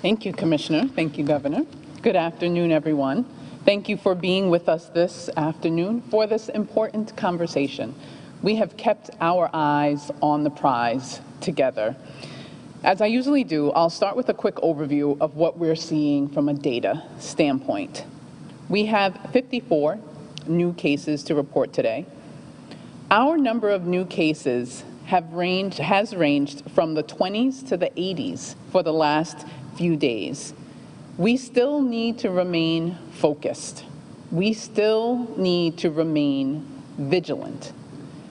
Thank you, Commissioner. Thank you, Governor. Good afternoon, everyone. Thank you for being with us this afternoon for this important conversation. We have kept our eyes on the prize together. As I usually do, I'll start with a quick overview of what we're seeing from a data standpoint. We have 54 new cases to report today. Our number of new cases has ranged from the 20s to the 80s for the last few days. We still need to remain focused. We still need to remain vigilant.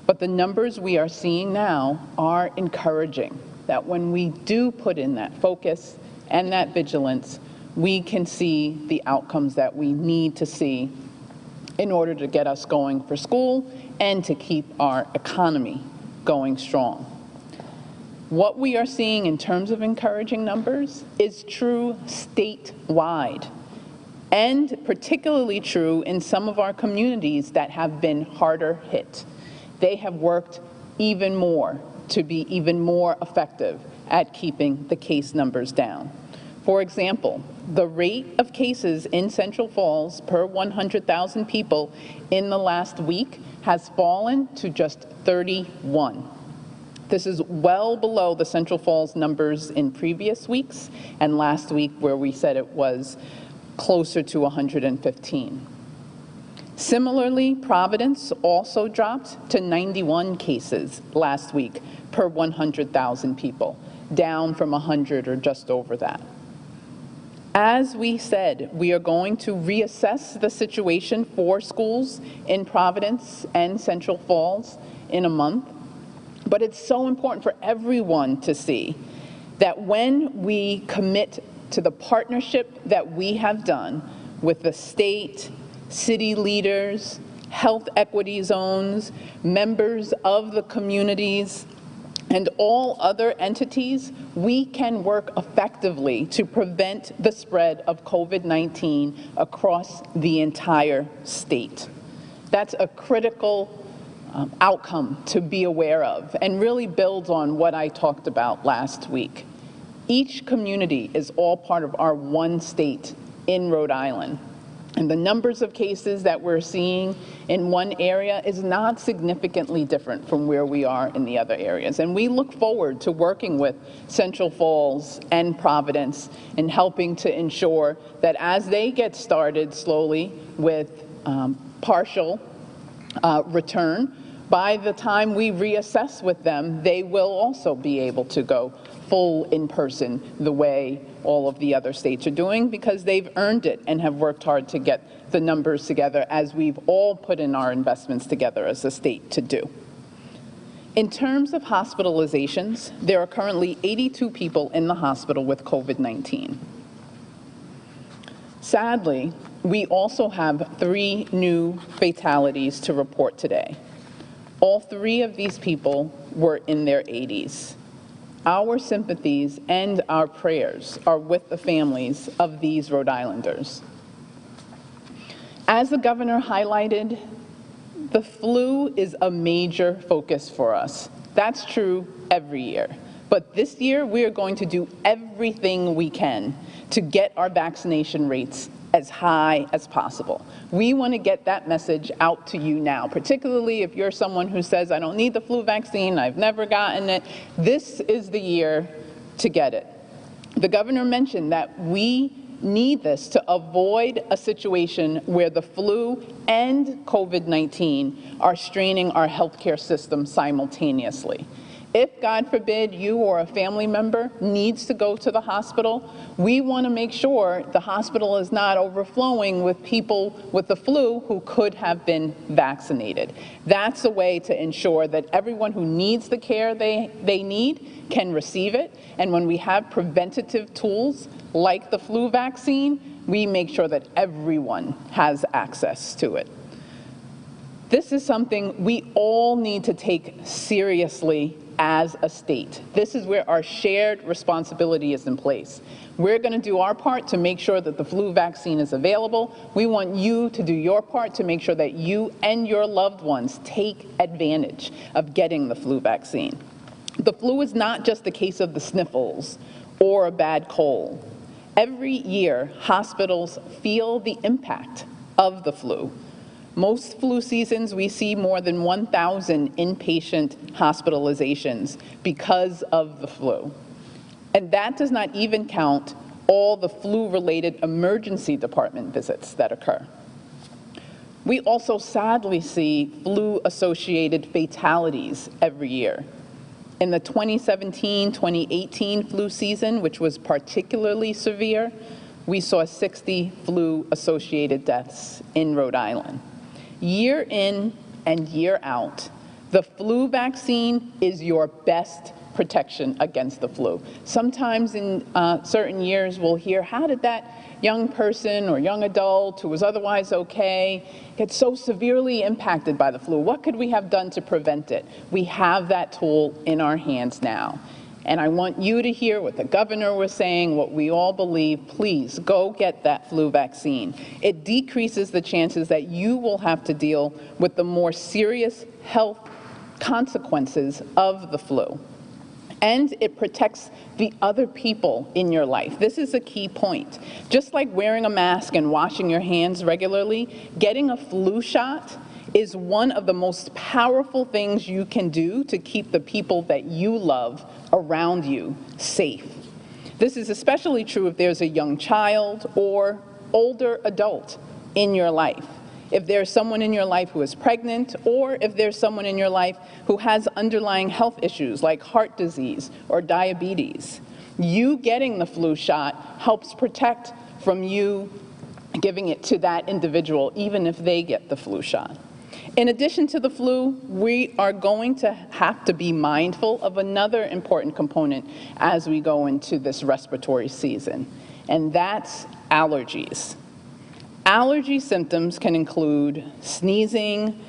But the numbers we are seeing now are encouraging that when we do put in that focus and that vigilance, we can see the outcomes that we need to see in order to get us going for school and to keep our economy going strong. What we are seeing in terms of encouraging numbers is true statewide, and particularly true in some of our communities that have been harder hit. They have worked even more to be even more effective at keeping the case numbers down. For example, the rate of cases in Central Falls per 100,000 people in the last week has fallen to just 31. This is well below the Central Falls numbers in previous weeks and last week where we said it was closer to 115. Similarly, Providence also dropped to 91 cases last week per 100,000 people, down from 100 or just over that. As we said, we are going to reassess the situation for schools in Providence and Central Falls in a month. But it's so important for everyone to see that when we commit to the partnership that we have done with the state, city leaders, health equity zones, members of the communities, and all other entities, we can work effectively to prevent the spread of COVID-19 across the entire state. That's a critical outcome to be aware of and really builds on what I talked about last week. Each community is all part of our one state in Rhode Island. And the numbers of cases that we're seeing in one area is not significantly different from where we are in the other areas. And we look forward to working with Central Falls and Providence and helping to ensure that as they get started slowly with partial return, by the time we reassess with them, they will also be able to go full in person the way all of the other states are doing because they've earned it and have worked hard to get the numbers together as we've all put in our investments together as a state to do. In terms of hospitalizations, there are currently 82 people in the hospital with COVID-19. Sadly, we also have 3 new fatalities to report today. All 3 of these people were in their 80s. Our sympathies and our prayers are with the families of these Rhode Islanders. As the governor highlighted, the flu is a major focus for us. That's true every year. But this year, we are going to do everything we can to get our vaccination rates as high as possible. We want to get that message out to you now, particularly if you're someone who says, I don't need the flu vaccine, I've never gotten it. This is the year to get it. The governor mentioned that we need this to avoid a situation where the flu and COVID-19 are straining our healthcare system simultaneously. If, God forbid, you or a family member needs to go to the hospital, we want to make sure the hospital is not overflowing with people with the flu who could have been vaccinated. That's a way to ensure that everyone who needs the care they need can receive it. And when we have preventative tools like the flu vaccine, we make sure that everyone has access to it. This is something we all need to take seriously as a state. This is where our shared responsibility is in place. We're going to do our part to make sure that the flu vaccine is available. We want you to do your part to make sure that you and your loved ones take advantage of getting the flu vaccine. The flu is not just a case of the sniffles or a bad cold. Every year, hospitals feel the impact of the flu. Most flu seasons, we see more than 1,000 inpatient hospitalizations because of the flu. And that does not even count all the flu-related emergency department visits that occur. We also sadly see flu-associated fatalities every year. In the 2017-2018 flu season, which was particularly severe, we saw 60 flu-associated deaths in Rhode Island. Year in and year out, the flu vaccine is your best protection against the flu. Sometimes in certain years we'll hear, how did that young person or young adult who was otherwise okay get so severely impacted by the flu? What could we have done to prevent it? We have that tool in our hands now. And I want you to hear what the governor was saying, what we all believe. Please go get that flu vaccine. It decreases the chances that you will have to deal with the more serious health consequences of the flu. And it protects the other people in your life. This is a key point. Just like wearing a mask and washing your hands regularly, getting a flu shot is one of the most powerful things you can do to keep the people that you love around you safe. This is especially true if there's a young child or older adult in your life. If there's someone in your life who is pregnant, or if there's someone in your life who has underlying health issues like heart disease or diabetes, you getting the flu shot helps protect from you giving it to that individual, even if they get the flu shot. In addition to the flu, we are going to have to be mindful of another important component as we go into this respiratory season, and that's allergies. Allergy symptoms can include sneezing,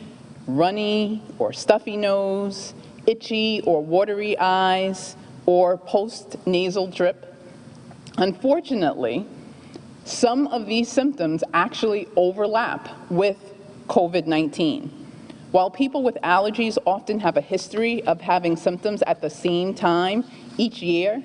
runny or stuffy nose, itchy or watery eyes, or post-nasal drip. Unfortunately, some of these symptoms actually overlap with COVID-19. While people with allergies often have a history of having symptoms at the same time each year,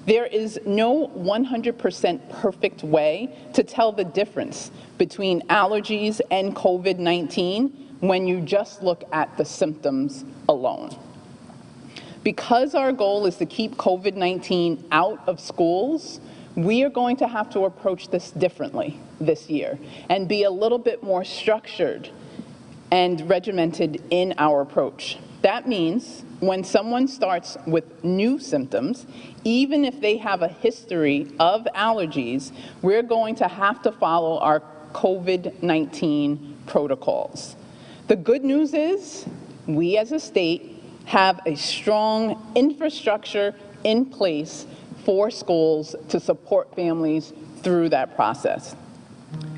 there is no 100% perfect way to tell the difference between allergies and COVID-19 when you just look at the symptoms alone. Because our goal is to keep COVID-19 out of schools, we are going to have to approach this differently this year and be a little bit more structured and regimented in our approach. That means when someone starts with new symptoms, even if they have a history of allergies, we're going to have to follow our COVID-19 protocols. The good news is we as a state have a strong infrastructure in place for schools to support families through that process.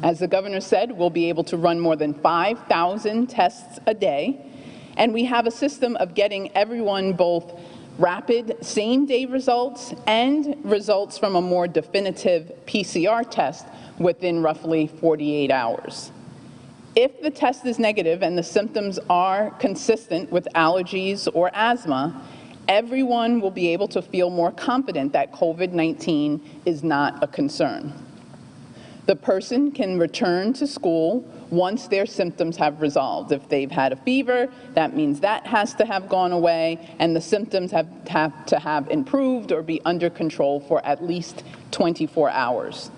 As the governor said, we'll be able to run more than 5,000 tests a day, and we have a system of getting everyone both rapid same-day results and results from a more definitive PCR test within roughly 48 hours. If the test is negative and the symptoms are consistent with allergies or asthma, everyone will be able to feel more confident that COVID-19 is not a concern. The person can return to school once their symptoms have resolved. If they've had a fever, that means that has to have gone away, and the symptoms have to have improved or be under control for at least 24 hours.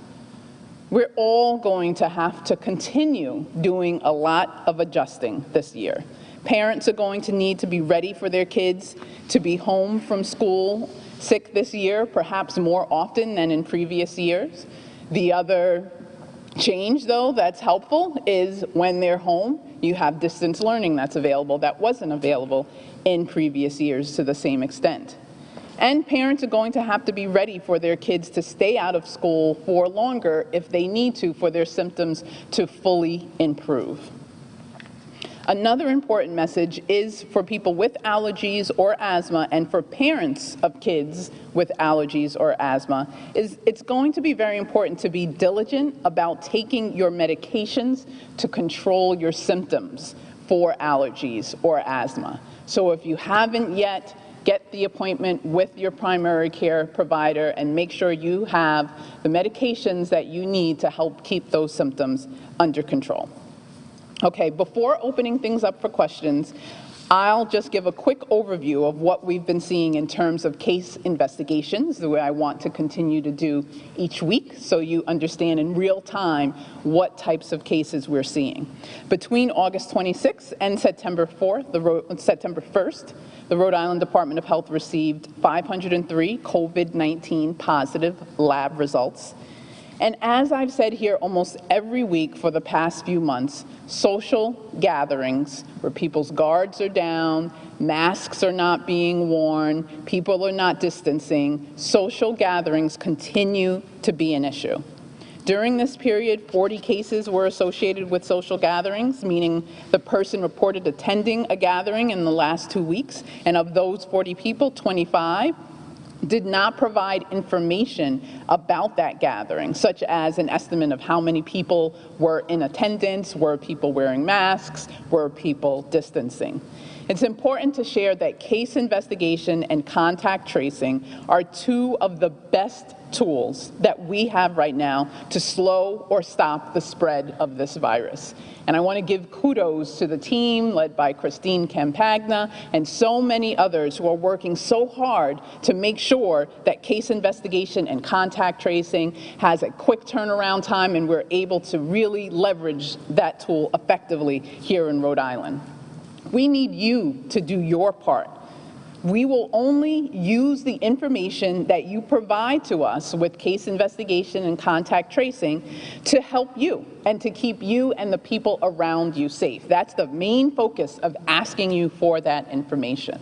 We're all going to have to continue doing a lot of adjusting this year. Parents are going to need to be ready for their kids to be home from school sick this year, perhaps more often than in previous years. The other change, though, that's helpful is when they're home, you have distance learning that's available that wasn't available in previous years to the same extent. And parents are going to have to be ready for their kids to stay out of school for longer if they need to for their symptoms to fully improve. Another important message is for people with allergies or asthma and for parents of kids with allergies or asthma is it's going to be very important to be diligent about taking your medications to control your symptoms for allergies or asthma. So if you haven't yet get the appointment with your primary care provider and make sure you have the medications that you need to help keep those symptoms under control. Okay, before opening things up for questions, I'll just give a quick overview of what we've been seeing in terms of case investigations, the way I want to continue to do each week, so you understand in real time what types of cases we're seeing. Between August 26th and September 1st, the Rhode Island Department of Health received 503 COVID-19 positive lab results. And as I've said here almost every week for the past few months, social gatherings where people's guards are down, masks are not being worn, people are not distancing, social gatherings continue to be an issue. During this period, 40 cases were associated with social gatherings, meaning the person reported attending a gathering in the last 2 weeks, and of those 40 people, 25 did not provide information about that gathering, such as an estimate of how many people were in attendance, were people wearing masks, were people distancing. It's important to share that case investigation and contact tracing are two of the best tools that we have right now to slow or stop the spread of this virus. And I want to give kudos to the team led by Christine Campagna and so many others who are working so hard to make sure that case investigation and contact tracing has a quick turnaround time and we're able to really leverage that tool effectively here in Rhode Island. We need you to do your part. We will only use the information that you provide to us with case investigation and contact tracing to help you and to keep you and the people around you safe. That's the main focus of asking you for that information.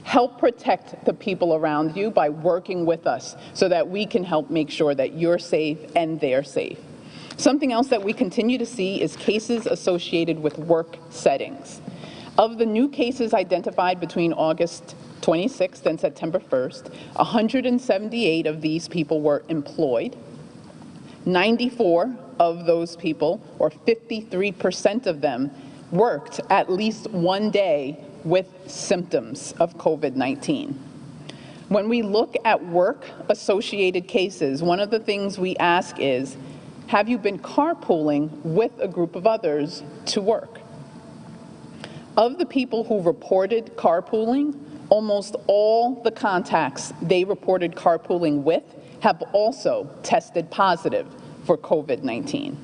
Help protect the people around you by working with us so that we can help make sure that you're safe and they're safe. Something else that we continue to see is cases associated with work settings. Of the new cases identified between August 26th and September 1st, 178 of these people were employed. 94 of those people, or 53% of them, worked at least one day with symptoms of COVID-19. When we look at work-associated cases, one of the things we ask is, have you been carpooling with a group of others to work? Of the people who reported carpooling, almost all the contacts they reported carpooling with have also tested positive for COVID-19.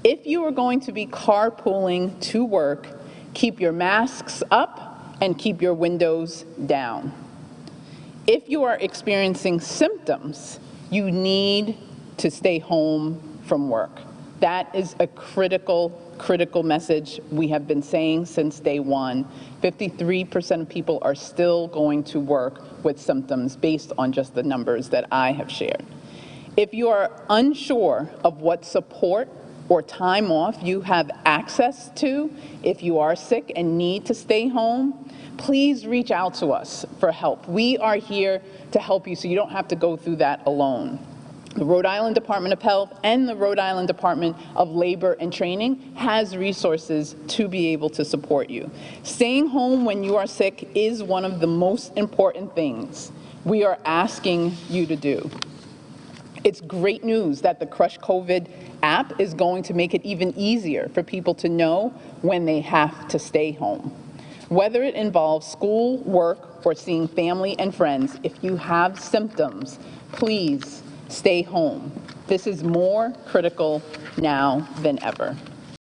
If you are going to be carpooling to work, keep your masks up and keep your windows down. If you are experiencing symptoms, you need to stay home from work. That is a critical message we have been saying since day one. 53% of people are still going to work with symptoms based on just the numbers that I have shared. If you are unsure of what support or time off you have access to, if you are sick and need to stay home, please reach out to us for help. We are here to help you so you don't have to go through that alone. The Rhode Island Department of Health and the Rhode Island Department of Labor and Training has resources to be able to support you. Staying home when you are sick is one of the most important things we are asking you to do. It's great news that the Crush COVID app is going to make it even easier for people to know when they have to stay home. Whether it involves school, work, or seeing family and friends, if you have symptoms, please stay home. This is more critical now than ever.